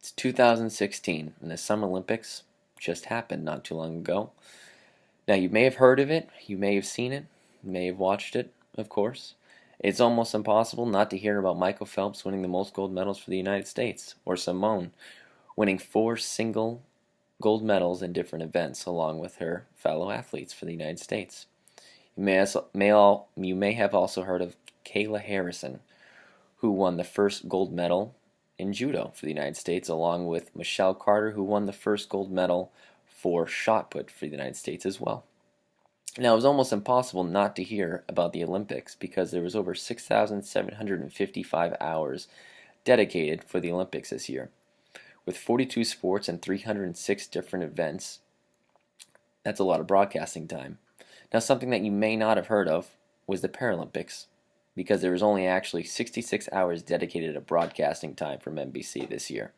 It's 2016, and the Summer Olympics just happened not too long ago. Now, you may have heard of it, you may have seen it, you may have watched it, of course. It's almost impossible not to hear about Michael Phelps winning the most gold medals for the United States, or Simone winning 4 single gold medals in different events along with her fellow athletes for the United States. You may have also heard of Kayla Harrison, who won the first gold medal in judo for the United States, along with Michelle Carter, who won the first gold medal for shot put for the United States as well. Now, it was almost impossible not to hear about the Olympics because there was over 6,755 hours dedicated for the Olympics this year. With 42 sports and 306 different events, that's a lot of broadcasting time. Now, something that you may not have heard of was the Paralympics, because there was only actually 66 hours dedicated to broadcasting time from NBC this year.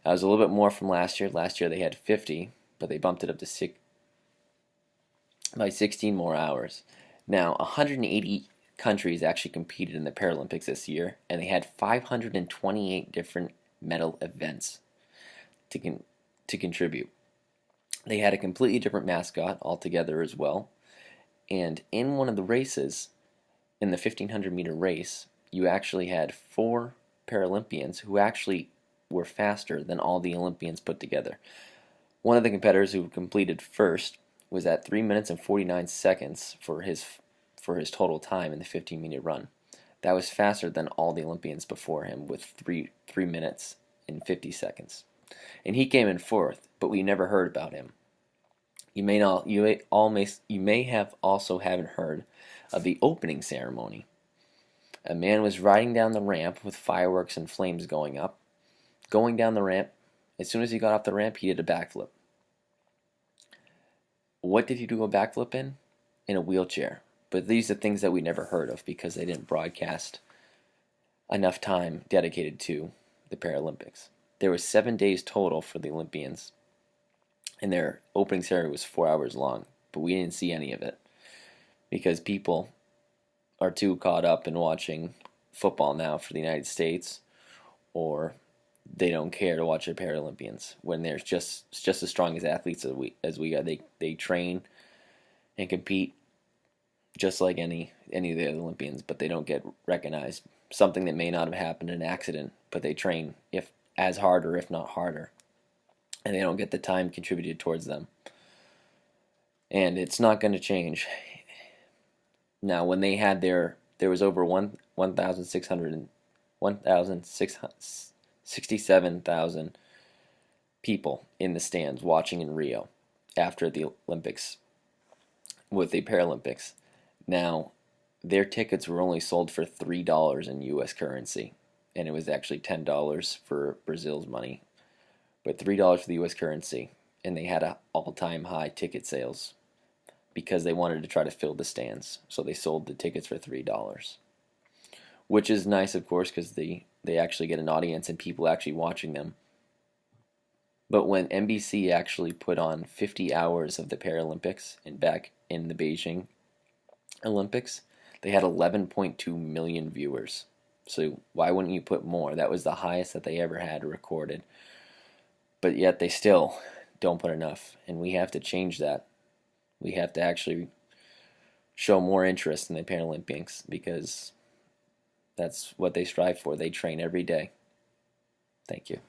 That was a little bit more from last year. Last year they had 50, but they bumped it up to by 16 more hours. Now, 180 countries actually competed in the Paralympics this year, and they had 528 different medal events to contribute. They had a completely different mascot altogether as well, and in one of the races, in the 1500-meter race, you actually had 4 Paralympians who actually were faster than all the Olympians put together. One of the competitors who completed first was at 3 minutes and 49 seconds for his total time in the 15-meter run. That was faster than all the Olympians before him with 3 minutes and 50 seconds. And he came in fourth, but we never heard about him. You may have also haven't heard of the opening ceremony. A man was riding down the ramp with fireworks and flames going up. Going down the ramp, as soon as he got off the ramp, he did a backflip. What did he do a backflip in? In a wheelchair. But these are things that we never heard of because they didn't broadcast enough time dedicated to the Paralympics. There was 7 days total for the Olympians, and their opening ceremony was 4 hours long, but we didn't see any of it because people are too caught up in watching football now for the United States, or they don't care to watch the Paralympians when they're just as strong as athletes as we are. They train and compete just like any of the other Olympians, but they don't get recognized. Something that may not have happened in an accident, but they train if as hard or if not harder, and they don't get the time contributed towards them. And it's not going to change. Now, when they had there was over 1,667,000 people in the stands watching in Rio after the Olympics with the Paralympics. Now, their tickets were only sold for $3 in U.S. currency, and it was actually $10 for Brazil's money, but $3 for the U.S. currency, and they had an all-time high ticket sales because they wanted to try to fill the stands, so they sold the tickets for $3, which is nice, of course, because they actually get an audience and people actually watching them. But when NBC actually put on 50 hours of the Paralympics back in the Beijing Olympics, they had 11.2 million viewers. So why wouldn't you put more? That was the highest that they ever had recorded. But yet they still don't put enough, and we have to change that. We have to actually show more interest in the Paralympics because that's what they strive for. They train every day. Thank you.